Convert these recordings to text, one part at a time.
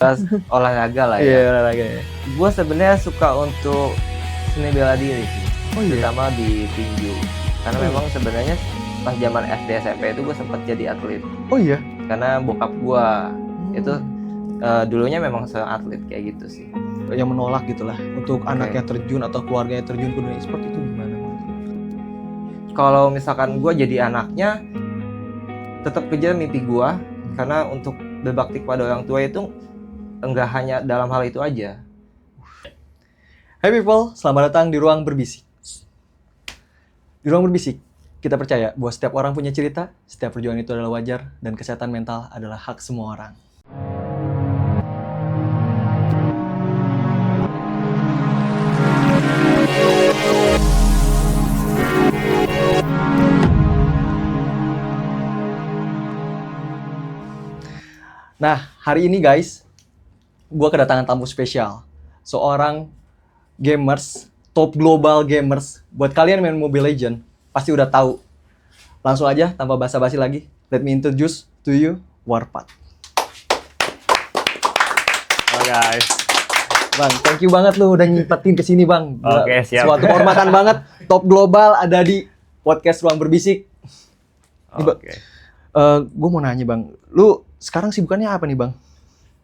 olahraga lah ya. Iya, olahraga ya. Gue sebenarnya suka untuk seni bela diri sih, terutama di tinju. Karena memang sebenarnya pas zaman SD SMP itu gue sempat jadi atlet. Oh iya. Karena bokap gue itu dulunya memang seorang atlet kayak gitu sih. Yang menolak gitulah untuk anaknya terjun atau keluarganya terjun ke dunia e-sport itu gimana? Kalau misalkan gue jadi anaknya, tetap kejar mimpi gue, karena untuk berbakti kepada orang tua itu enggak hanya dalam hal itu aja. Hey people, selamat datang di Ruang Berbisik. Di Ruang Berbisik, kita percaya bahwa setiap orang punya cerita, setiap perjuangan itu adalah wajar, dan kesehatan mental adalah hak semua orang. Nah, hari ini guys, gue kedatangan tamu spesial. Seorang gamers, top global gamers. Buat kalian main Mobile Legends, pasti udah tahu. Langsung aja, tanpa basa-basi lagi, let me introduce to you, Warpath. Halo guys. Bang, thank you banget lu udah nyempetin kesini bang. Oke, siap. Suatu kehormatan banget, top global ada di podcast Ruang Berbisik. Oke. Gue mau nanya bang, lu sekarang sibukannya apa nih bang?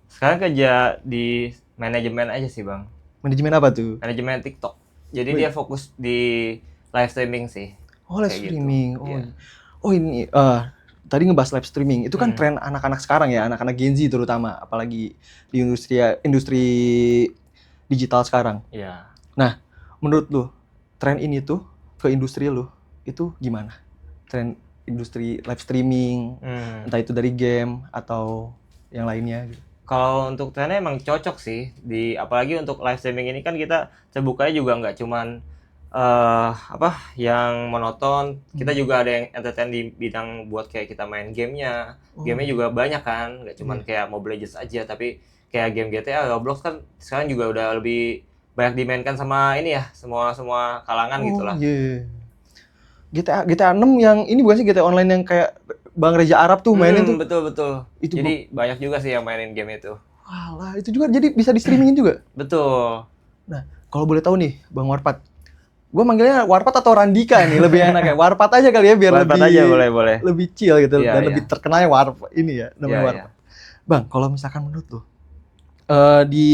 Sekarang kerja di manajemen aja sih bang. Manajemen apa tuh? Manajemen TikTok. Jadi Wih. dia fokus di live streaming sih. Oh, live Kayak gitu. streaming. Oh, Iya. oh ini tadi ngebahas live streaming. Itu kan tren anak-anak sekarang ya, anak-anak Gen Z terutama, apalagi di industri digital sekarang. Iya. Nah, menurut lu tren ini tuh ke industri lu itu gimana? Tren industri live streaming, entah itu dari game atau yang lainnya gitu. Kalau untuk trennya emang cocok sih, apalagi untuk live streaming ini kan kita terbukanya juga nggak cuman yang monoton, kita juga ada yang entertain di bidang buat kayak kita main gamenya. Gamenya juga banyak kan, nggak cuman kayak Mobile Legends aja, tapi kayak game GTA, Roblox kan sekarang juga udah lebih banyak dimainkan sama ini ya, semua kalangan gitu lah. Iya. GTA 6 yang ini bukan sih GTA Online yang kayak Bang Reza Arab tuh mainin tuh. Betul. Itu jadi banyak juga sih yang mainin game itu. Walah, itu juga jadi bisa di streamingin juga. Betul. Nah, kalau boleh tahu nih, Bang Warpath. Gue manggilnya Warpath atau Randika nih, lebih enak ya. Warpath aja kali ya biar Warpath lebih aja, boleh. lebih chill gitu Iya, dan iya. lebih terkenalnya Warpath ini ya, namanya Iya, Warpath. Bang, kalau misalkan menurut lu di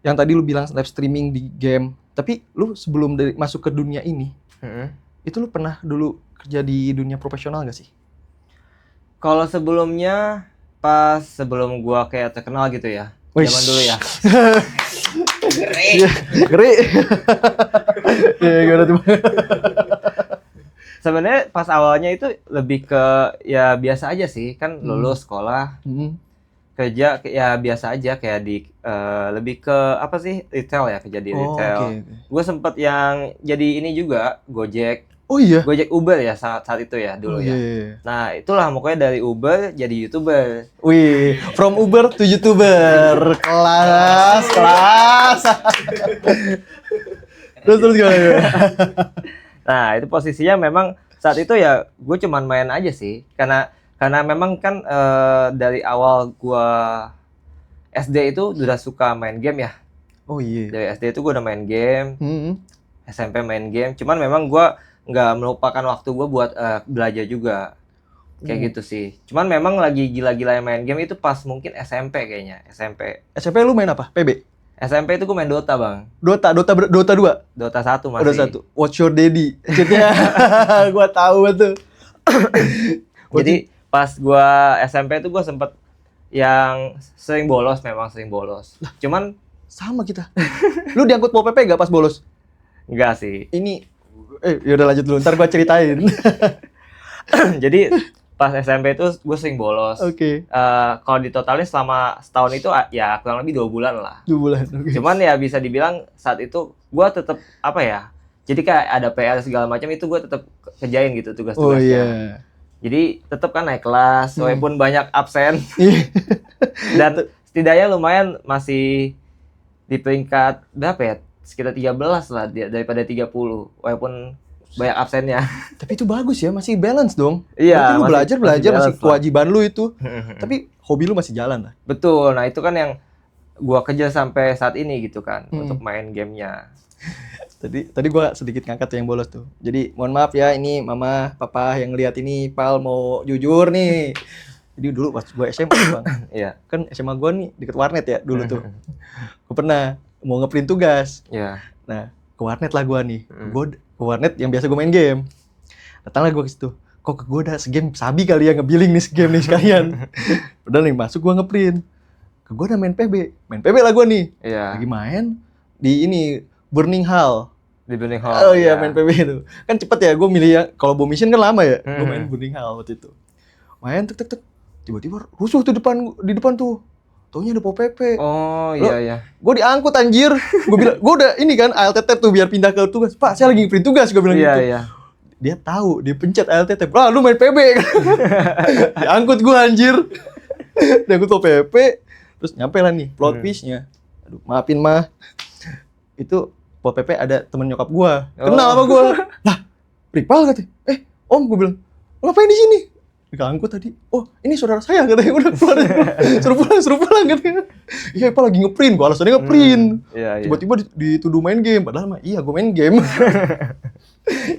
yang tadi lu bilang live streaming di game, tapi lu sebelum masuk ke dunia ini, itu lu pernah dulu kerja di dunia profesional gak sih? Kalau sebelumnya, sebelum gua kayak terkenal gitu ya, Wih. zaman dulu ya. Iya, ngeri. Iya, gimana tuh? Sebenarnya pas awalnya itu lebih ke ya biasa aja sih, kan lulus sekolah, kerja ya biasa aja kayak di lebih ke apa sih, retail ya, kerja di retail. Oke. Gue sempet yang jadi ini juga, Gojek. Oh iya. Gojek Uber ya saat itu ya dulu ya. Iya. Nah itulah pokoknya dari Uber jadi YouTuber. Wih, from Uber to YouTuber. Kelas. Terus gimana? Nah itu posisinya memang saat itu ya gue cuman main aja sih. Karena memang kan dari awal gue SD itu udah suka main game ya. Oh iya. Dari SD itu gue udah main game, SMP main game. Cuman memang gue nggak melupakan waktu gue buat belajar juga. Kayak gitu sih. Cuman memang lagi gila-gila main game itu pas mungkin SMP kayaknya. SMP lu main apa? PB? SMP itu gue main Dota bang. Dota 2? Dota 1 masih. Dota 1. Watch your daddy. Cheatnya gua tahu betul. Jadi pas gue SMP itu gue sempet yang sering bolos. Cuman Sama kita. Lu diangkut Pol PP gak pas bolos? enggak sih. Ini yaudah lanjut dulu, ntar gua ceritain. Jadi pas SMP itu gue sering bolos. Oke. Kalau ditotalin selama setahun itu ya kurang lebih 2 bulan lah. 2 bulan. Oke. Cuman ya bisa dibilang saat itu gue tetap apa ya? Jadi kayak ada PR segala macam itu gue tetap kerjain gitu tugas-tugasnya. Oh iya. Jadi tetap kan naik kelas walaupun banyak absen Iya. dan setidaknya lumayan masih di peringkat berapa ya? Sekitar 13 lah daripada 30 walaupun banyak absennya. Tapi itu bagus ya, masih balance dong. Iya, Berarti lu belajar masih masih balance lah. kewajiban lu itu. Tapi hobi lu masih jalan lah. Betul. Nah, itu kan yang gua kejar sampai saat ini gitu kan untuk main gamenya. Tadi gua sedikit ngangkat tuh yang bolos tuh. Jadi mohon maaf ya, ini mama, papa yang lihat ini, Pal mau jujur nih. Jadi dulu pas gua SMA Bang. Iya. Kan SMA gua nih deket warnet ya dulu tuh. Gua pernah mau ngeprint tugas. Iya. Nah, ke warnet lah gua nih. Gua ke warnet yang biasa gua main game. Datanglah gua ke situ. Kok ke gua ada segame sabi kali ya ngebilling nih segame nih sekalian. Udah nih masuk gua ngeprint. Ke gua udah main PB. Main PB lah gua nih. Iya. Lagi main di ini Burning Hall. Di Burning Hall. Oh iya, main PB itu. Kan cepet ya, gue milih yang kalau bom mission kan lama ya. Gue main Burning Hall waktu itu. Main tek. Tiba-tiba rusuh tuh di depan tuh. Taunya ada Pol PP. Oh iya iya. Gue diangkut anjir. Gue bilang, gue udah ini kan ALT tab tuh biar pindah ke tugas. Pak, saya lagi nge-print tugas, gue bilang Iya gitu. iya. Dia tahu, dia pencet ALT tab. Lah, lu main PB. Diangkut gue anjir. Diangkut Pol PP. Terus nyampe lah nih plot twist-nya. Aduh, maafin mah. Itu Pol PP ada temen nyokap gua. Kenal sama gua. Lah, Ripal katanya. Om, gua bilang, ngapain di sini? Diangkut tadi. Oh, ini saudara saya katanya. Udah keluar. Suruh pulang katanya. Iya, Pak lagi ngeprint. Gua alasannya ngeprint. Iya, Tiba-tiba dituduh main game. Padahal mah iya gua main game.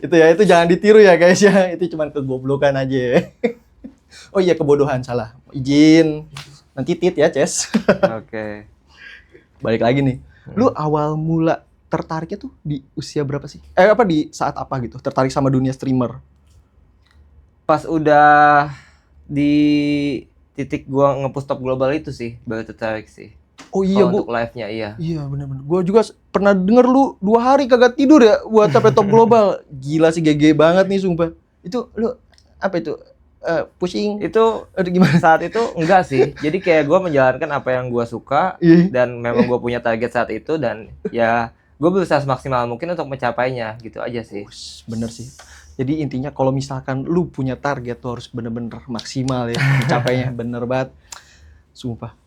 itu jangan ditiru ya guys ya. Itu cuma kegoblokan aja ya. Oh iya, kebodohan, salah. Izin. Nanti tit ya, Ces. Oke. Balik lagi nih. Lu awal mula tertariknya tuh di usia berapa sih? Di saat apa gitu? Tertarik sama dunia streamer? Pas udah di titik gua nge-push top global itu sih, baru tertarik sih. Oh iya, untuk live-nya iya. Iya, benar-benar. Gua juga pernah denger lu 2 hari kagak tidur ya buat sampai top global. Gila sih, GG banget nih sumpah. Itu lu apa itu? Pushing Itu gimana? saat itu enggak sih. Jadi kayak gue menjalankan apa yang gue suka dan memang gue punya target saat itu dan ya gue berusaha semaksimal mungkin untuk mencapainya gitu aja sih. Bener sih. Jadi intinya kalau misalkan lu punya target tuh harus bener-bener maksimal ya mencapainya. Bener banget. Sumpah.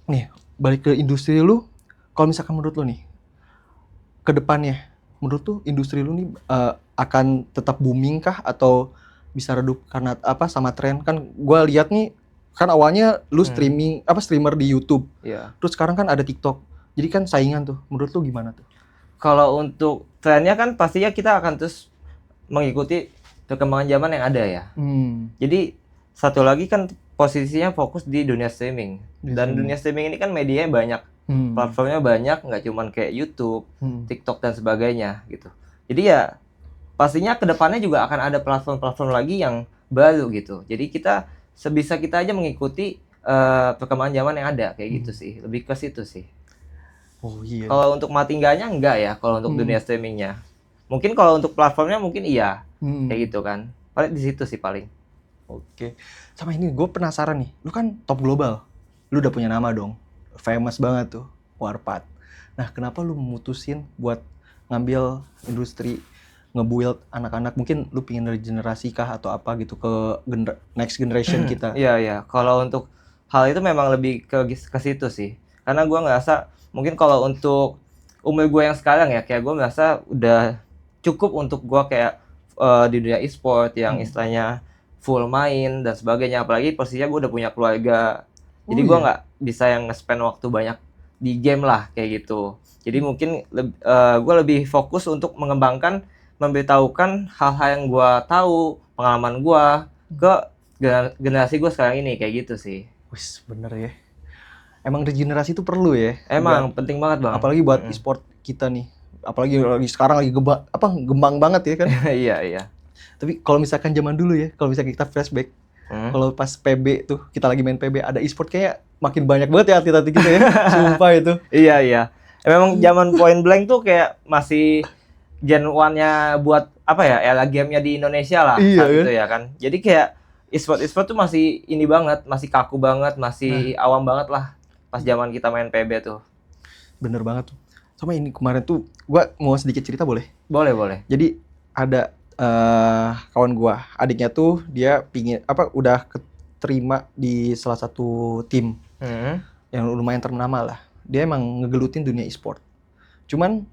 Nih, balik ke industri lu. Kalau misalkan menurut lu nih, ke depannya, menurut lu industri lu nih akan tetap booming kah atau bisa redup karena apa sama tren? Kan gue lihat nih kan awalnya lu streamer di YouTube. Iya. Terus sekarang kan ada TikTok. Jadi kan saingan tuh. Menurut lu gimana tuh? Kalau untuk trennya kan pastinya kita akan terus mengikuti perkembangan zaman yang ada ya. Jadi satu lagi kan posisinya fokus di dunia streaming. Dan dunia streaming ini kan medianya banyak. Platformnya banyak, nggak cuman kayak YouTube, TikTok dan sebagainya gitu. Jadi ya pastinya kedepannya juga akan ada platform-platform lagi yang baru gitu. Jadi kita sebisa kita aja mengikuti perkembangan zaman yang ada kayak gitu sih. Lebih ke situ sih. Oh iya. Kalau untuk mati enggak ya kalau untuk dunia streamingnya. Mungkin kalau untuk platformnya mungkin iya. Kayak gitu kan. Paling di situ sih paling. Oke. Sama ini gue penasaran nih. Lu kan top global. Lu udah punya nama dong. Famous banget tuh. Warpath. Nah, kenapa lu memutusin buat ngambil industri nge-build anak-anak, mungkin lu pingin regenerasi kah atau apa gitu ke next generation kita? Iya. Kalau untuk hal itu memang lebih ke situ sih. Karena gue ngerasa mungkin kalau untuk umur gue yang sekarang ya, kayak gue merasa udah cukup untuk gue kayak di dunia e-sport yang istilahnya full main dan sebagainya. Apalagi posisinya gue udah punya keluarga. Jadi gue nggak bisa yang nge-spend waktu banyak di game lah kayak gitu. Jadi mungkin gue lebih fokus untuk mengembangkan, memberitahukan hal-hal yang gue tahu, pengalaman gue ke generasi gue sekarang ini kayak gitu sih. Wis, bener ya. Emang regenerasi itu perlu ya. Emang penting banget bang. Apalagi buat e-sport kita nih. Apalagi lagi sekarang lagi gembang banget ya kan. Iya. Tapi kalau misalkan zaman dulu ya, kalau misalkan kita flashback, kalau pas PB tuh kita lagi main PB ada e-sport kayak makin banyak banget ya atlet-atlet kita ya. Sumpah itu. Iya. Memang zaman Point Blank tuh kayak masih Gen 1-nya buat apa ya, era gamenya di Indonesia lah saat itu ya kan. Jadi kayak e-sport tuh masih ini banget, masih kaku banget, masih awam banget lah pas zaman kita main PB tuh. Bener banget tuh. Sama ini kemarin tuh gua mau sedikit cerita boleh? Boleh. Jadi ada kawan gua, adiknya tuh dia udah keterima di salah satu tim yang lumayan ternama lah. Dia emang ngegelutin dunia e-sport. Cuman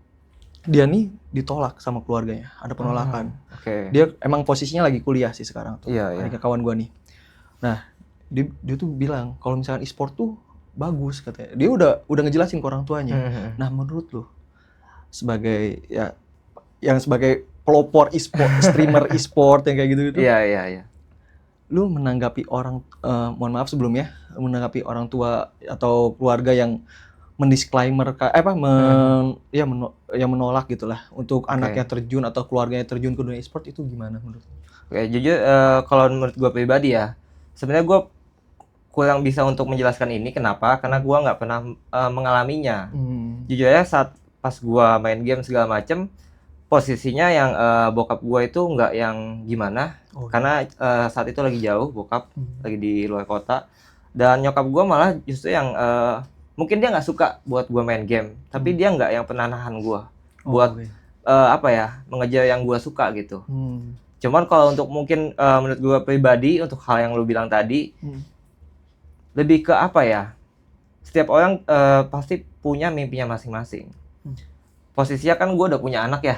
dia nih ditolak sama keluarganya, ada penolakan. Oke. Dia emang posisinya lagi kuliah sih sekarang tuh. Iya. Adiknya kawan gua nih. Nah, dia tuh bilang kalau misalkan e-sport tuh bagus katanya. Dia udah ngejelasin ke orang tuanya. Nah, menurut lu sebagai ya yang sebagai pelopor e-sport, streamer e-sport yang kayak gitu-gitu, Iya. lu menanggapi orang mohon maaf sebelumnya, menanggapi orang tua atau keluarga yang mendisklaimer yang menolak gitulah untuk anaknya terjun atau keluarganya terjun ke dunia e-sport itu gimana menurut lu? Oke, jujur kalau menurut gue pribadi ya, sebenarnya gue kurang bisa untuk menjelaskan ini kenapa, karena gue nggak pernah mengalaminya. Jujur ya saat pas gue main game segala macem, posisinya yang bokap gue itu nggak yang gimana, karena saat itu lagi jauh bokap, lagi di luar kota, dan nyokap gue malah justru yang mungkin dia nggak suka buat gue main game, tapi dia nggak yang pernah nahan gue buat mengejar yang gue suka gitu. Cuman kalau untuk mungkin menurut gue pribadi untuk hal yang lu bilang tadi, lebih ke setiap orang pasti punya mimpinya masing-masing. Posisinya kan gue udah punya anak ya,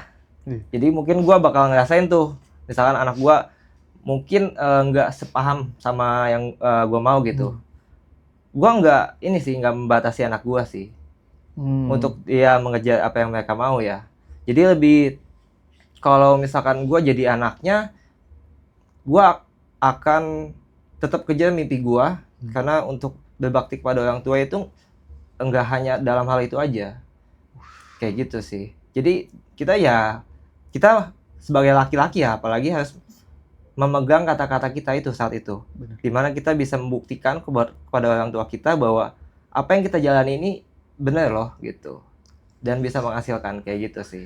jadi mungkin gue bakal ngerasain tuh, misalkan anak gue mungkin nggak sepaham sama yang gue mau gitu. Gue nggak membatasi anak gue sih untuk dia mengejar apa yang mereka mau ya. Jadi lebih kalau misalkan gue jadi anaknya, gue akan tetap kejar mimpi gue, karena untuk berbakti kepada orang tua itu enggak hanya dalam hal itu aja. Kayak gitu sih. Jadi kita sebagai laki-laki ya, apalagi harus memegang kata-kata kita itu saat itu. Dimana kita bisa membuktikan kepada orang tua kita bahwa apa yang kita jalani ini benar loh gitu. Dan bisa menghasilkan kayak gitu sih.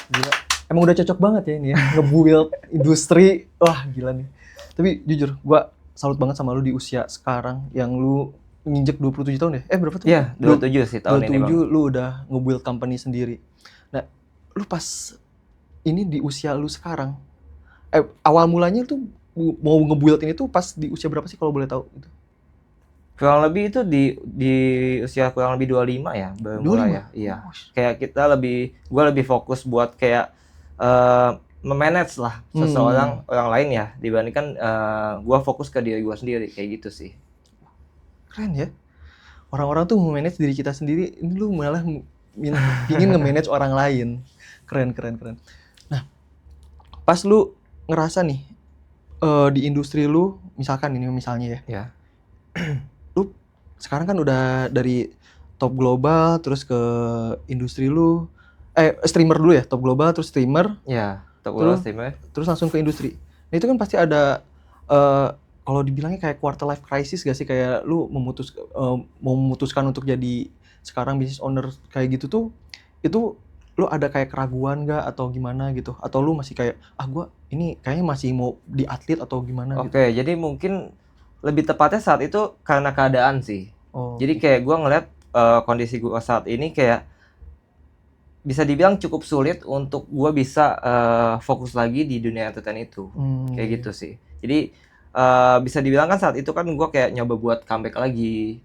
Gila. Emang udah cocok banget ya ini ya, nge-build industri. Wah, gila nih. Tapi jujur, gua salut banget sama lu di usia sekarang yang lu nginjek 27 tahun ya? Berapa tuh? Iya, 27 sih tahun ini, Bang. 27 lu udah nge-build company sendiri. Nah, lu pas ini di usia lu sekarang, awal mulanya tuh mau nge-build ini tuh pas di usia berapa sih kalau boleh tahu? Gitu. Kurang lebih itu di usia kurang lebih 25 ya, baru mulai ya. Iya. Kayak gua lebih fokus buat kayak memanage lah seseorang orang lain ya, dibandingkan gua fokus ke diri gua sendiri kayak gitu sih. Keren ya. Orang-orang tuh memanage diri kita sendiri, ini lu malah ingin nge-manage orang lain. Keren. Nah, pas lu ngerasa nih di industri lu, misalnya ya. Lu sekarang kan udah dari top global terus ke industri lu. Streamer dulu ya, top global terus streamer. Iya, top global streamer. Terus langsung ke industri. Nah, itu kan pasti ada kalau dibilangnya kayak quarter life crisis gak sih, kayak lu memutuskan untuk jadi sekarang business owner kayak gitu tuh, itu lu ada kayak keraguan gak atau gimana gitu, atau lu masih kayak gua ini kayaknya masih mau di atlet atau gimana gitu? Oke, jadi mungkin lebih tepatnya saat itu karena keadaan sih. Jadi kayak gua ngeliat kondisi gua saat ini kayak bisa dibilang cukup sulit untuk gua bisa fokus lagi di dunia entertain itu. Kayak gitu sih. Jadi bisa dibilang kan saat itu kan gue kayak nyoba buat comeback lagi.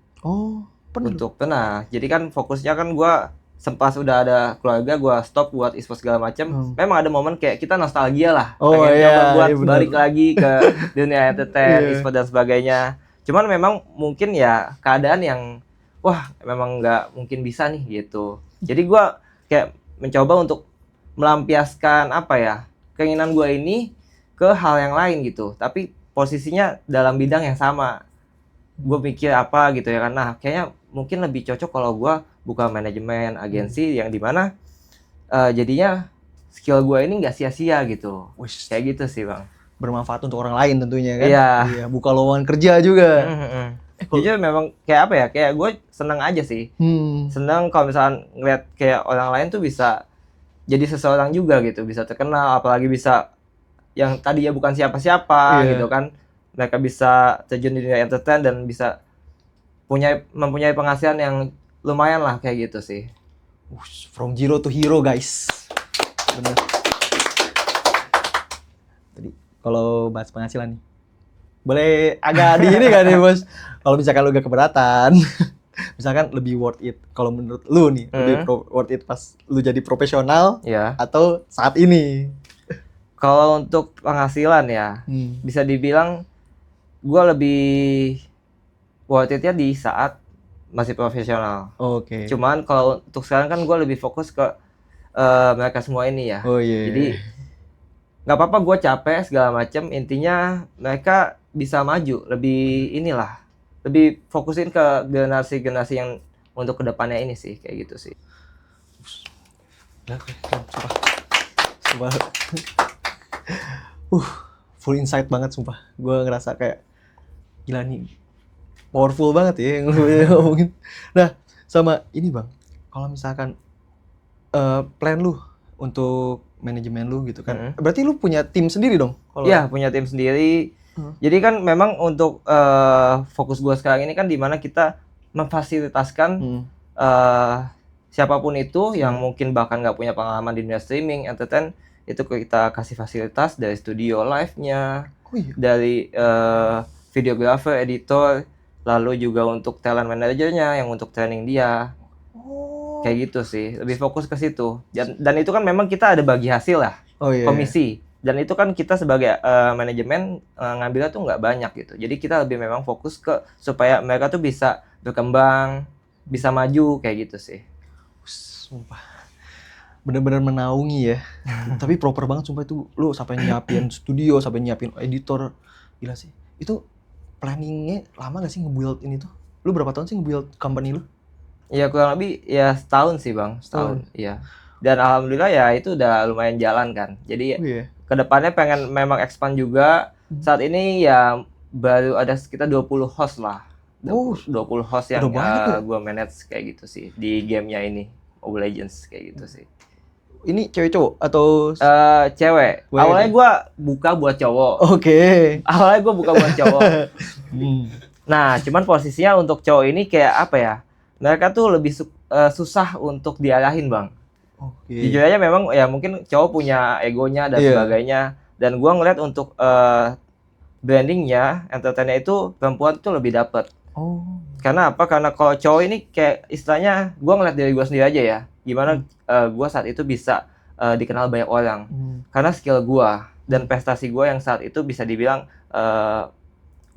Pernah. Jadi kan fokusnya kan gue sempat udah ada keluarga, gue stop buat e-sport segala macam. Memang ada momen kayak kita nostalgia lah, pengen nyoba buat balik lagi ke dunia entertain, e-sport dan sebagainya. Cuman memang mungkin ya keadaan yang memang nggak mungkin bisa nih gitu. Jadi gue kayak mencoba untuk melampiaskan keinginan gue ini ke hal yang lain gitu. Tapi posisinya dalam bidang yang sama. Gue mikir apa gitu ya kan. Nah, kayaknya mungkin lebih cocok kalau gue buka manajemen agensi yang dimana jadinya skill gue ini nggak sia-sia gitu. Kayak gitu sih, Bang. Bermanfaat untuk orang lain tentunya kan. Iya. Buka lowongan kerja juga. Jadi memang kayak kayak gue seneng aja sih. Seneng kalau misalkan ngeliat kayak orang lain tuh bisa jadi seseorang juga gitu, bisa terkenal, apalagi bisa yang tadinya bukan siapa-siapa gitu kan, mereka bisa terjun di dunia entertain dan bisa mempunyai penghasilan yang lumayan lah kayak gitu sih. From zero to hero guys. Bener. Tadi kalau bahas penghasilan nih, boleh agak di ini kan nih bos? Kalau misalkan lu gak keberatan, misalkan lebih worth it kalau menurut lu nih, lebih worth it pas lu jadi profesional atau saat ini? Kalau untuk penghasilan ya, bisa dibilang gue lebih worth it-nya di saat masih profesional. Oke. Cuman kalau untuk sekarang kan gue lebih fokus ke mereka semua ini ya. Oh iya. Jadi nggak apa-apa gue capek segala macam. Intinya mereka bisa maju. Lebih fokusin ke generasi-generasi yang untuk kedepannya ini sih, kayak gitu sih. Sumpah. Full insight banget sumpah. Gue ngerasa kayak gila nih, powerful banget ya yang lu ngomongin. Nah, sama ini Bang, kalau misalkan plan lu untuk manajemen lu gitu kan, berarti lu punya tim sendiri dong? Iya, punya tim sendiri. Jadi kan memang untuk fokus gue sekarang ini kan dimana kita memfasilitakan siapapun itu yang mungkin bahkan nggak punya pengalaman di dunia streaming, entertain, itu kita kasih fasilitas dari studio live-nya, dari videographer, editor, lalu juga untuk talent manajernya yang untuk training dia. Kayak gitu sih, lebih fokus ke situ. Dan itu kan memang kita ada bagi hasil lah, komisi. Dan itu kan kita sebagai manajemen ngambilnya tuh nggak banyak gitu. Jadi kita lebih memang fokus ke supaya mereka tuh bisa berkembang, bisa maju, kayak gitu sih. Sumpah, bener-bener menaungi ya. Tapi proper banget sumpah itu, lu sampai nyiapin studio, sampai nyiapin editor, gila sih. Itu planningnya lama gak sih nge-build ini tuh? Lu berapa tahun sih nge-build company lu? Ya kurang lebih ya setahun sih Bang, setahun. Iya. Dan alhamdulillah ya itu udah lumayan jalan kan. Jadi kedepannya pengen memang expand juga. Saat ini ya baru ada sekitar 20 host lah. 20 host yang gue manage kayak gitu sih di gamenya ini, Mobile Legends kayak gitu sih. Ini cewek cowok atau cewek? Awalnya gue buka buat cowok. Awalnya gue buka buat cowok. Nah, cuman posisinya untuk cowok ini kayak apa ya? Mereka tuh lebih susah untuk diarahin Bang. Jujur aja memang ya mungkin cowok punya egonya dan sebagainya. Dan gue ngeliat untuk brandingnya, entertainnya itu perempuan tuh lebih dapet. Karena apa? Karena kalau cowok ini kayak istilahnya, gue ngeliat dari gue sendiri aja ya. Gimana gue saat itu bisa dikenal banyak orang. Karena skill gue dan prestasi gue yang saat itu bisa dibilang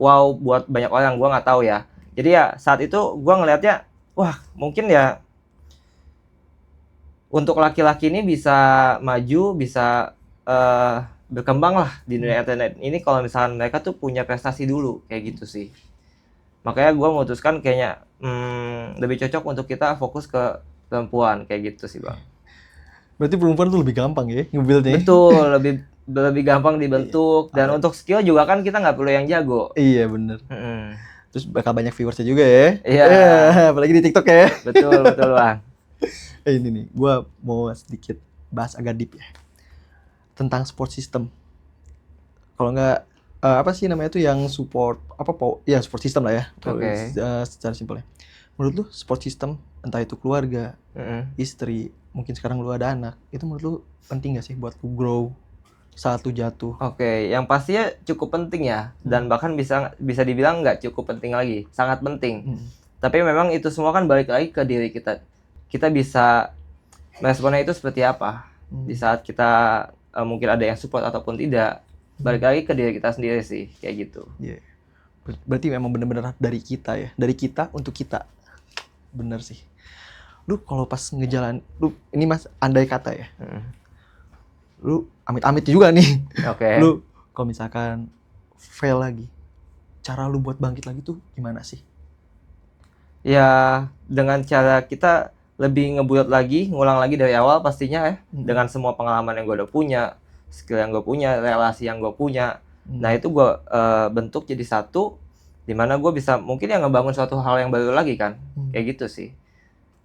wow buat banyak orang, gue nggak tahu ya. Jadi ya saat itu gue ngeliatnya, wah mungkin ya untuk laki-laki ini bisa maju, bisa berkembang lah di dunia internet ini kalau misalnya mereka tuh punya prestasi dulu, kayak gitu sih. Makanya gue memutuskan kayaknya lebih cocok untuk kita fokus ke perempuan, kayak gitu sih Bang. Berarti perempuan tuh lebih gampang ya nge-buildnya? Betul, lebih gampang dibentuk. Dan untuk skill juga kan kita nggak perlu yang jago. Iya bener. Terus bakal banyak viewersnya juga ya? Iya. Apalagi di TikTok ya? Betul Bang. Ini nih, gue mau sedikit bahas agak deep ya. Tentang support system. Kalau nggak apa sih namanya tuh yang support ya support system lah ya. Secara simpelnya. Menurut lu support system entah itu keluarga, istri, mungkin sekarang lu ada anak, itu menurut lu penting nggak sih buat lu grow saat lu jatuh? Yang pastinya cukup penting ya, dan bahkan bisa dibilang nggak cukup penting lagi, sangat penting. Tapi memang itu semua kan balik lagi ke diri kita. Kita bisa meresponnya itu seperti apa di saat kita mungkin ada yang support ataupun tidak. Balik lagi ke diri kita sendiri sih, kayak gitu. Berarti memang benar-benar dari kita ya, dari kita untuk kita. Bener sih. Lu kalau pas ngejalan, lu ini Mas andai kata ya. Lu amit-amit juga nih. Lu kalau misalkan fail lagi, cara lu buat bangkit lagi tuh gimana sih? Ya dengan cara kita lebih ngebuat lagi, ngulang lagi dari awal pastinya ya. Dengan semua pengalaman yang gue udah punya, skill yang gue punya, relasi yang gue punya. Nah itu gue bentuk jadi satu, dimana gue bisa mungkin yang ngebangun suatu hal yang baru lagi kan. Kayak gitu sih.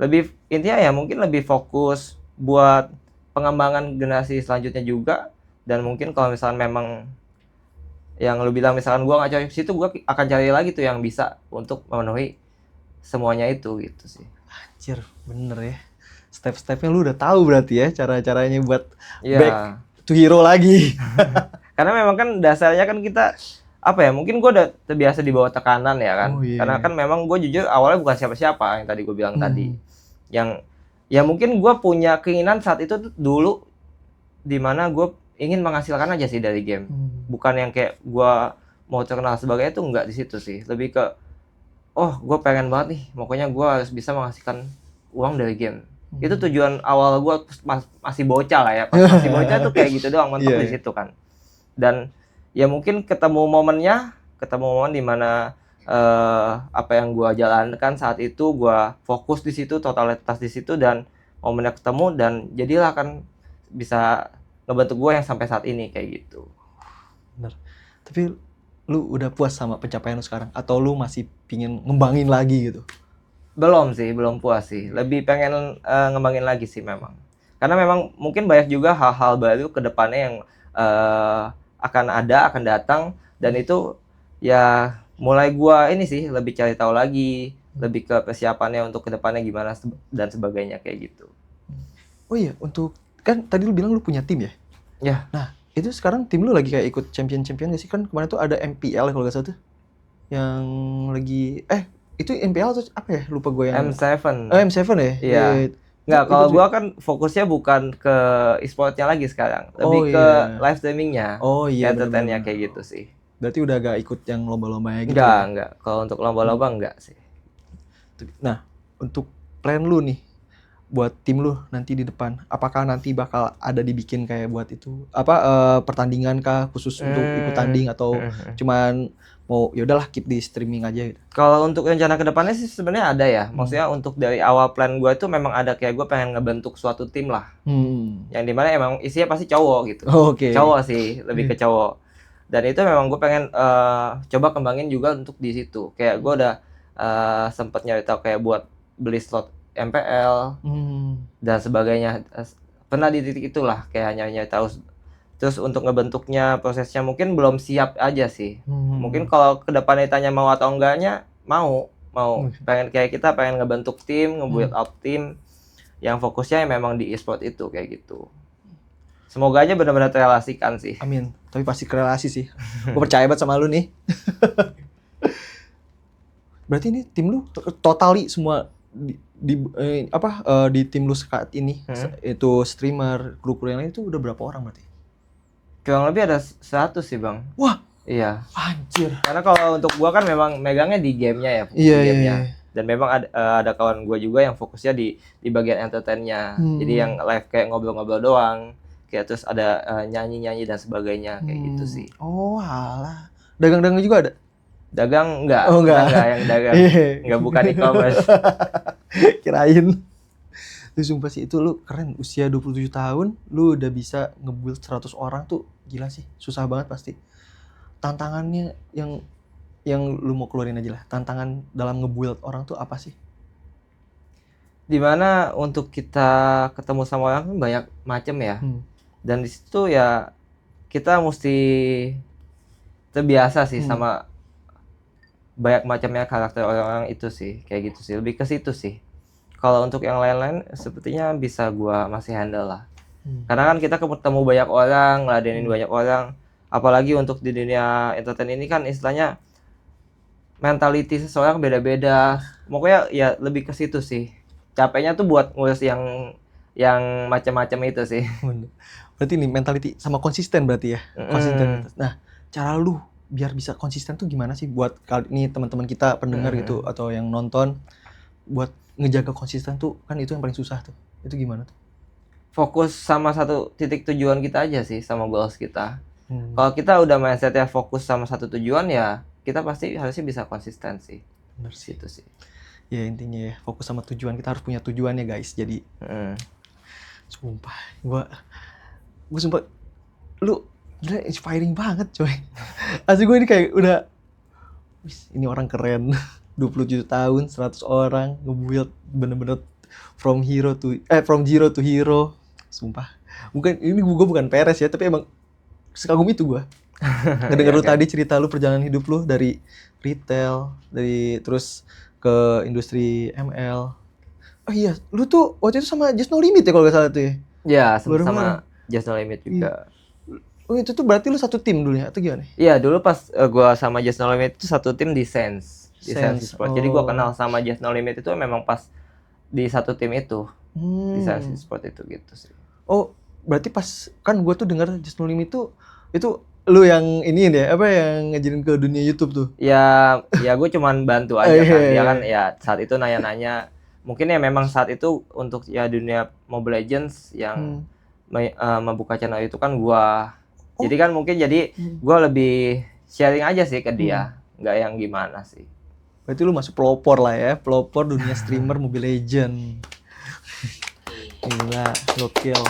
Lebih intinya ya mungkin lebih fokus buat pengembangan generasi selanjutnya juga. Dan mungkin kalau misalnya memang yang lu bilang misalkan gue nggak cocok situ, gue akan cari lagi tuh yang bisa untuk memenuhi semuanya itu gitu sih. Anjir, bener ya. Step-stepnya lu udah tahu berarti ya cara-caranya buat back to hero lagi. Karena memang kan dasarnya kan kita apa ya, mungkin gue udah terbiasa di bawah tekanan ya kan. Karena kan memang gue jujur awalnya bukan siapa-siapa yang tadi gue bilang tadi. Yang ya mungkin gue punya keinginan saat itu dulu dimana gue ingin menghasilkan aja sih dari game. Bukan yang kayak gue mau terkenal sebagainya tuh nggak di situ sih. Lebih ke gue pengen banget nih, pokoknya gue harus bisa menghasilkan uang dari game. Itu tujuan awal gue masih bocah lah ya. Pas masih bocah tuh kayak gitu doang, mentok di situ kan. Dan ya mungkin ketemu momen di mana apa yang gue jalankan saat itu gue fokus di situ, totalitas di situ, dan momennya ketemu dan jadilah kan bisa ngebentuk gue yang sampai saat ini kayak gitu. Bener. Tapi lu udah puas sama pencapaian lu sekarang atau lu masih pingin ngembangin lagi gitu? Belum puas sih. Lebih pengen ngembangin lagi sih memang. Karena memang mungkin banyak juga hal-hal baru ke depannya yang akan datang, dan itu ya mulai gua ini sih lebih cari tahu lagi, lebih ke persiapannya untuk ke depannya gimana dan sebagainya kayak gitu. Oh iya, untuk kan tadi lu bilang lu punya tim ya? Ya. Nah, itu sekarang tim lu lagi kayak ikut champion gak sih? Kan kemarin tuh ada MPL ya kalau nggak salah tuh. Yang lagi itu MPL atau apa ya? Lupa gue yang M7. M7 ya? Iya. Nggak, kalau gua kan fokusnya bukan ke e-sportnya lagi sekarang, lebih ke live streamingnya. Oh iya, entertainnya kayak gitu sih. Berarti udah gak ikut yang lomba-lombanya gitu? Enggak. Kalau untuk lomba-lomba enggak sih. Nah, untuk plan lu nih buat tim lu nanti di depan, apakah nanti bakal ada dibikin kayak buat itu pertandingan kah khusus untuk ikut tanding atau cuman mau ya udahlah keep di streaming aja gitu? Kalau untuk rencana kedepannya sih sebenarnya ada ya. Maksudnya untuk dari awal plan gue itu memang ada kayak gue pengen ngebentuk suatu tim lah. Yang dimana emang isinya pasti cowok gitu. Cowok sih, lebih ke cowok. Dan itu memang gue pengen coba kembangin juga untuk di situ. Kayak gue udah sempet nyari tahu kayak buat beli slot MPL dan sebagainya. Pernah di titik itulah kayak nyari tahu. Terus untuk ngebentuknya prosesnya mungkin belum siap aja sih. Mungkin kalau ke depan ditanya mau atau enggaknya, mau. Kita pengen ngebentuk tim, nge-build up tim yang fokusnya memang di e-sport itu kayak gitu. Semoga aja benar-benar terrealisasikan sih. Amin. Tapi pasti korelasi sih. Gue percaya banget sama lu nih. Berarti ini tim lu totali semua di tim lu saat ini itu streamer, kru yang lain itu udah berapa orang berarti? Kurang lebih ada 100 sih, Bang. Wah, iya. Anjir. Karena kalau untuk gua kan memang megangnya di gamenya ya, gamenya. Dan memang ada kawan gua juga yang fokusnya di bagian entertainnya. Jadi yang live kayak ngobrol-ngobrol doang, kayak terus ada nyanyi-nyanyi dan sebagainya kayak gitu sih. Oh, alah. Dagang-dagang juga ada? Dagang enggak. Oh, enggak. Enggak yang dagang. Enggak, bukan e-commerce. Kirain. Lu sumpah sih, itu lu keren, usia 27 tahun lu udah bisa nge-build 100 orang tuh gila sih, susah banget pasti. Tantangannya yang lu mau keluarin aja lah, tantangan dalam nge-build orang tuh apa sih? Dimana untuk kita ketemu sama orang kan banyak macam ya. Dan di situ ya kita mesti terbiasa sih sama banyak macamnya karakter orang-orang itu sih, kayak gitu sih, lebih ke situ sih. Kalau untuk yang lain-lain sepertinya bisa gua masih handle lah. Karena kan kita ketemu banyak orang, ngeladenin banyak orang. Apalagi untuk di dunia entertain ini kan istilahnya mentality seseorang beda-beda. Pokoknya ya lebih ke situ sih. Capeknya tuh buat ngurus yang macam-macam itu sih. Berarti ini mentality sama konsisten berarti ya. Konsisten. Nah, cara lu biar bisa konsisten tuh gimana sih buat kali ini teman-teman kita pendengar gitu atau yang nonton buat ngejaga konsisten tuh kan itu yang paling susah tuh. Itu gimana tuh? Fokus sama satu titik tujuan kita aja sih, sama goals kita. Kalau kita udah mindsetnya fokus sama satu tujuan ya, kita pasti harusnya bisa konsisten sih. Bener sih. Itu sih. Ya intinya ya, fokus sama tujuan. Kita harus punya tujuan ya guys. Jadi sumpah, gue sumpah lu gila inspiring banget coy. Asli gue ini kayak udah ini orang keren. 27 tahun, 100 orang, nge-build bener-bener from zero to hero. Sumpah. Mungkin ini gue bukan peres ya, tapi emang sekagum itu gue. Ngedenger lu tadi cerita lu perjalanan hidup lu dari retail, dari terus ke industri ML. Oh iya, lu tuh waktu itu sama Just No Limit ya kalau gak salah tuh ya? Iya, sama Just No Limit juga. Oh itu tuh berarti lu satu tim dulu ya, atau gimana? Iya, dulu pas gua sama Just No Limit itu satu tim di Sense. Di Sense Sport. Jadi gua kenal sama Just No Limit itu memang pas di satu tim itu. Di Sense Sport itu gitu sih. Oh, berarti pas kan gue tuh denger Just No Limit itu lu yang ini deh, apa yang ngajarin ke dunia YouTube tuh? Ya gue cuman bantu aja Iya, kan. iya, Dia iya. kan ya saat itu nanya-nanya. Mungkin ya memang saat itu untuk ya dunia Mobile Legends yang membuka channel itu kan gua. Oh. Jadi kan mungkin jadi gua lebih sharing aja sih ke dia, nggak yang gimana sih. Berarti lu masuk pelopor lah ya, pelopor dunia streamer Mobile Legend. Gila, gokil.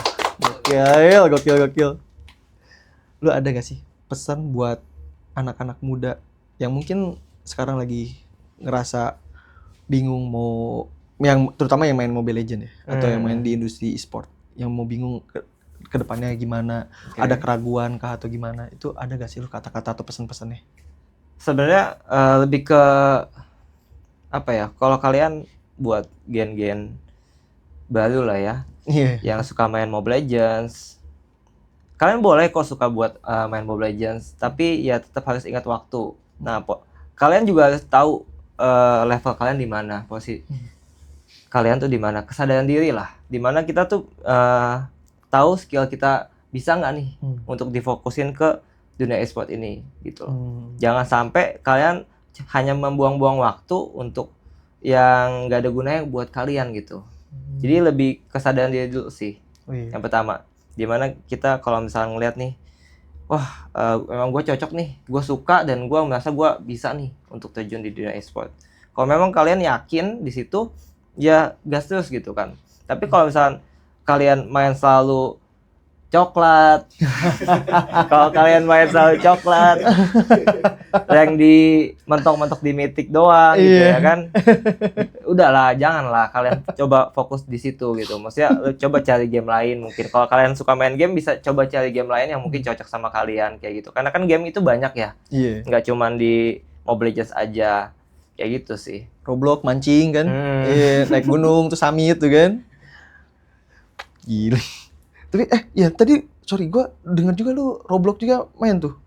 Lu ada gak sih pesan buat anak-anak muda yang mungkin sekarang lagi ngerasa bingung mau, yang terutama yang main Mobile Legend ya, atau yang main di industri e-sport, yang mau bingung ke depannya gimana, ada keraguan kah atau gimana, itu ada gak sih lu kata-kata atau pesan-pesannya? Sebenarnya lebih ke apa ya? Kalau kalian buat gen-gen baru lah ya, yang suka main Mobile Legends, kalian boleh kok suka buat main Mobile Legends, tapi ya tetap harus ingat waktu. Nah, kalian juga harus tahu level kalian di mana, posisi kalian tuh di mana, kesadaran diri lah, di mana kita tuh tahu skill kita bisa nggak nih untuk difokusin ke dunia e-sport ini gitu. Jangan sampai kalian hanya membuang-buang waktu untuk yang nggak ada gunanya buat kalian gitu. Jadi lebih kesadaran diri dulu sih. Yang pertama, dimana kita kalau misalnya ngeliat nih, wah memang gue cocok nih, gue suka dan gue merasa gue bisa nih untuk terjun di dunia e-sport. Kalau memang kalian yakin di situ, ya gas terus gitu kan. Tapi kalau misalnya kalian main selalu coklat, kalau kalian main selalu coklat, yang di mentok-mentok di Mythic doang gitu ya kan, udahlah, janganlah kalian coba fokus di situ gitu. Maksudnya lu coba cari game lain mungkin. Kalau kalian suka main game, bisa coba cari game lain yang mungkin cocok sama kalian kayak gitu. Karena kan game itu banyak ya, nggak cuma di Mobile Legends aja. Kayak gitu sih. Roblox mancing kan, naik gunung tuh summit tuh kan. Gila. Tapi ya tadi sorry gue dengar juga lu Roblox juga main tuh.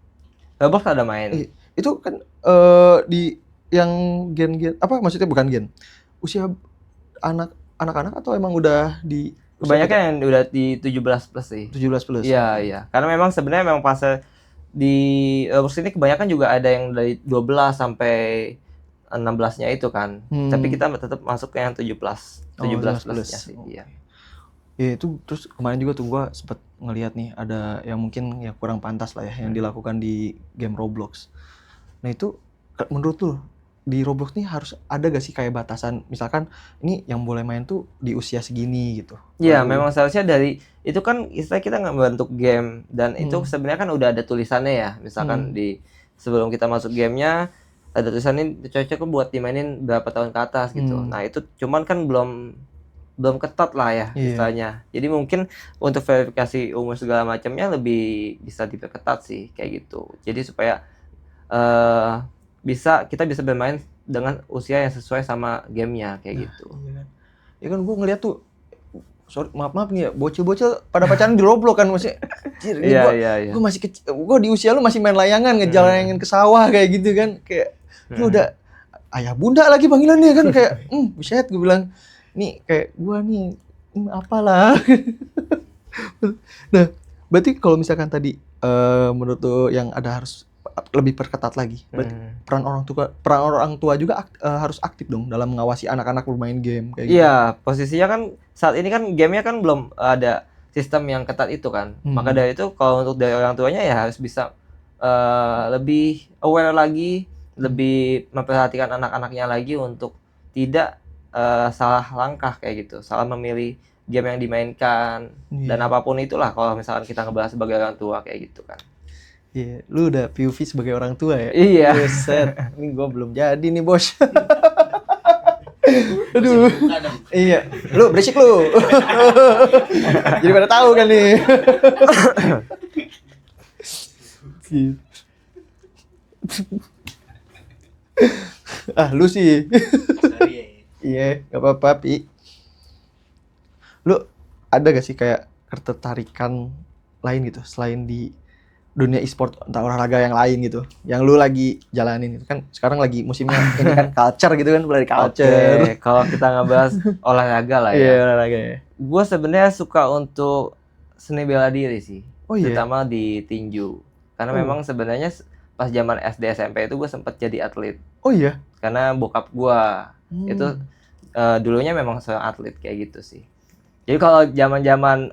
Roblox ada main. Itu kan di yang gen apa maksudnya, bukan gen, usia anak-anak atau emang udah di kebanyakan yang udah di 17 plus sih. 17 plus. Iya. Karena memang sebenarnya memang pas di Roblox ini kebanyakan juga ada yang dari 12 sampai 16-nya itu kan. Tapi kita tetap masuk ke yang 17 plusnya sih. Iya. Ya itu terus kemarin juga tuh gua sempet ngelihat nih ada yang mungkin ya kurang pantas lah ya yang dilakukan di game Roblox. Nah itu menurut lu di Roblox nih harus ada gak sih kayak batasan, misalkan ini yang boleh main tuh di usia segini gitu? Iya, memang seharusnya dari itu kan istilah kita nggak bentuk game dan itu sebenarnya kan udah ada tulisannya ya. Misalkan di sebelum kita masuk gamenya ada tulisannya cocok buat dimainin berapa tahun ke atas gitu. Nah itu cuman kan belum ketat lah ya istilahnya. Jadi mungkin untuk verifikasi umur segala macamnya lebih bisa diperketat sih kayak gitu. Jadi supaya kita bisa bermain dengan usia yang sesuai sama gamenya kayak gitu. Ya kan gue ngeliat tuh, sorry, maaf nih ya, bocil-bocil pada pacaran di Roblox kan masih. Gue masih kecil, gue di usia lu masih main layangan, ngejalaningin ke sawah kayak gitu kan, kayak lu udah ayah bunda lagi panggilannya kan, kayak buset, gue bilang nih kayak gue nih apalah. Nah berarti kalau misalkan tadi menurut lu yang ada harus lebih perketat lagi, berarti peran orang tua juga harus aktif dong dalam mengawasi anak-anak bermain game kayak gitu. Iya, posisinya kan saat ini kan gamenya kan belum ada sistem yang ketat itu kan. Maka dari itu kalau untuk dari orang tuanya ya harus bisa lebih aware lagi, lebih memperhatikan anak-anaknya lagi untuk tidak salah langkah kayak gitu, salah memilih game yang dimainkan dan apapun itulah kalau misalkan kita ngebahas sebagai orang tua kayak gitu kan. Iya, lu udah POV sebagai orang tua ya? Iya. Buset, ini gue belum jadi nih bos. Aduh. Iya, lu berisik lu. Jadi pada tahu kan nih. Lu sih. Iya, gak apa-apa, Pi. Lu ada gak sih kayak ketertarikan lain gitu selain di dunia e-sport, entah olahraga yang lain gitu, yang lu lagi jalanin itu kan sekarang lagi musimnya ini kan culture gitu kan, mulai culture. Oke, kalau kita ngebahas olahraga lah ya. Iya, olahraga ya. Gue sebenarnya suka untuk seni bela diri sih. Oh iya. Terutama di tinju. Karena memang sebenarnya pas zaman SD SMP itu gue sempat jadi atlet. Oh iya. Karena bokap gue itu dulunya memang seorang atlet kayak gitu sih. Jadi kalau zaman-zaman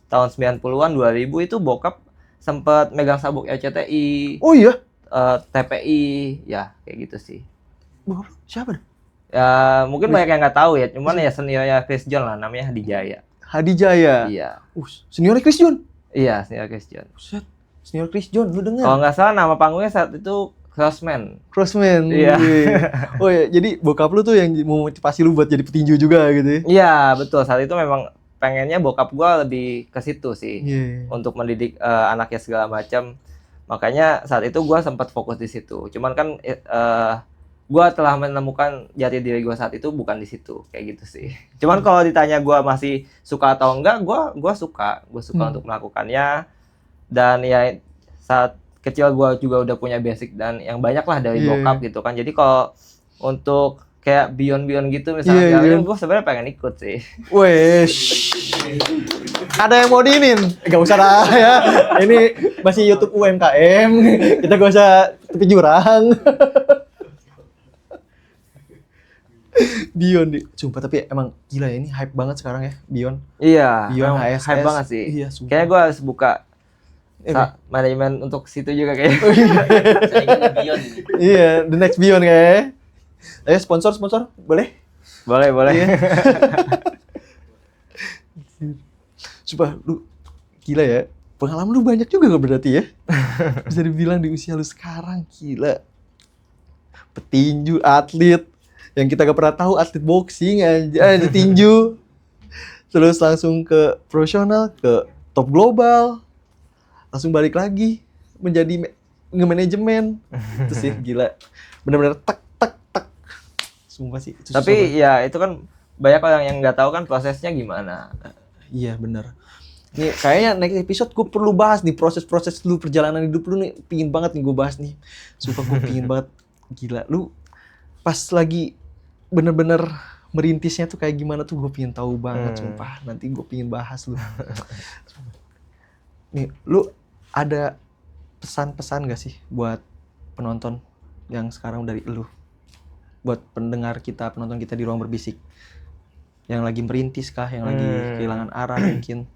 tahun 90-an 2000 itu bokap sempat megang sabuk RCTI, Oh iya. TPI, ya kayak gitu sih. Bokap lu siapa dah? Ya mungkin banyak yang nggak tahu ya, cuman ya seniornya Chris John lah, namanya Hadi Jaya. Hadi Jaya. Iya. Senior Chris John. Iya, senior Chris John. Buset. Senior Chris John, lu dengar? Kalau nggak salah nama panggungnya saat itu Crossman. Crossman. Iya. Oh iya, jadi bokap lu tuh yang memotivasi lu buat jadi petinju juga gitu ya? Iya, betul. Saat itu memang pengennya bokap gua lebih ke situ sih. Iya. Untuk mendidik anaknya segala macam. Makanya saat itu gua sempat fokus di situ. Cuman kan gua telah menemukan jati diri gua saat itu bukan di situ, kayak gitu sih. Cuman kalau ditanya gua masih suka atau enggak, gua suka untuk melakukannya. Dan ya saat kecil gua juga udah punya basic dan yang banyak lah dari bokap gitu kan. Jadi kalau untuk kayak beyond gitu misalnya gua sebenarnya pengen ikut sih. Wesh. Ada yang mau diinin? Gak usah lah ya. Ini masih YouTube UMKM. Kita gak usah tepi jurang. Beyond nih. Sumpah tapi emang gila ya, ini hype banget sekarang ya Beyond. Iya, Beyond HSS. hype banget sih. Iya, sumpah. Kayaknya gue harus buka manajemen untuk situ juga kayaknya. Beyond. Iya, the next Beyond kayaknya. Ayo sponsor, boleh? Boleh. Iya. Sumpah, lu gila ya. Pengalaman lu banyak juga gak berarti ya? Bisa dibilang di usia lu sekarang, gila. Petinju, atlet. Yang kita gak pernah tahu, atlet boxing aja, tinju. Terus langsung ke profesional, ke top global. Langsung balik lagi menjadi nge-manajemen. Itu sih gila. Benar-benar tek. Sumpah sih. Itu Tapi ya itu kan banyak orang yang nggak tahu kan prosesnya gimana. Iya benar. Nih kayaknya next episode gue perlu bahas nih proses-proses lu, perjalanan hidup lu nih, pingin banget nih gue bahas nih. Sumpah gue pingin banget. Gila, lu pas lagi bener-bener merintisnya tuh kayak gimana tuh gue pingin tahu banget. Sumpah nanti gue pingin bahas lu. Nih lu ada pesan-pesan gak sih buat penonton yang sekarang dari lu? Buat pendengar kita, penonton kita di Ruang Berbisik yang lagi merintis kah, yang lagi kehilangan arah mungkin.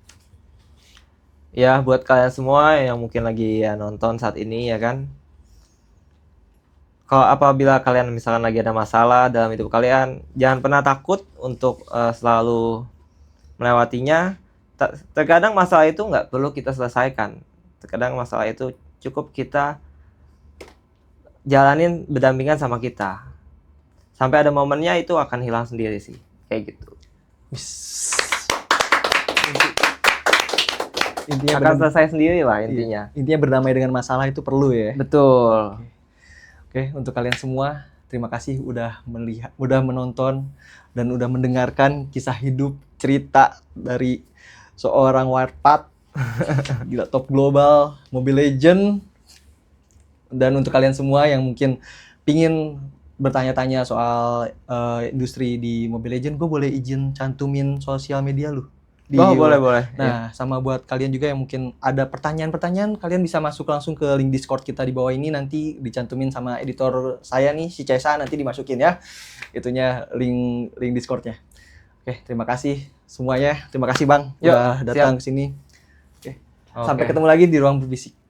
Ya buat kalian semua yang mungkin lagi ya nonton saat ini ya kan. Kalau apabila kalian misalkan lagi ada masalah dalam hidup kalian, jangan pernah takut untuk selalu melewatinya. Terkadang masalah itu nggak perlu kita selesaikan. Terkadang masalah itu cukup kita jalanin berdampingan sama kita. Sampai ada momennya itu akan hilang sendiri sih. Kayak gitu. Intinya akan selesai sendiri lah intinya. Intinya berdamai dengan masalah itu perlu ya. Betul. Oke, untuk kalian semua, terima kasih udah melihat, udah menonton dan udah mendengarkan kisah hidup, cerita dari seorang warpat gila top global, Mobile Legend. Dan untuk kalian semua yang mungkin pingin bertanya-tanya soal industri di Mobile Legend, gue boleh izin cantumin sosial media lu? Boleh. Nah, sama buat kalian juga yang mungkin ada pertanyaan-pertanyaan, kalian bisa masuk langsung ke link Discord kita di bawah ini, nanti dicantumin sama editor saya nih, si Cesa, nanti dimasukin ya. Itunya link Discordnya. Oke, terima kasih semuanya. Terima kasih Bang udah datang ke sini. Oke. Sampai ketemu lagi di Ruang Berbisik.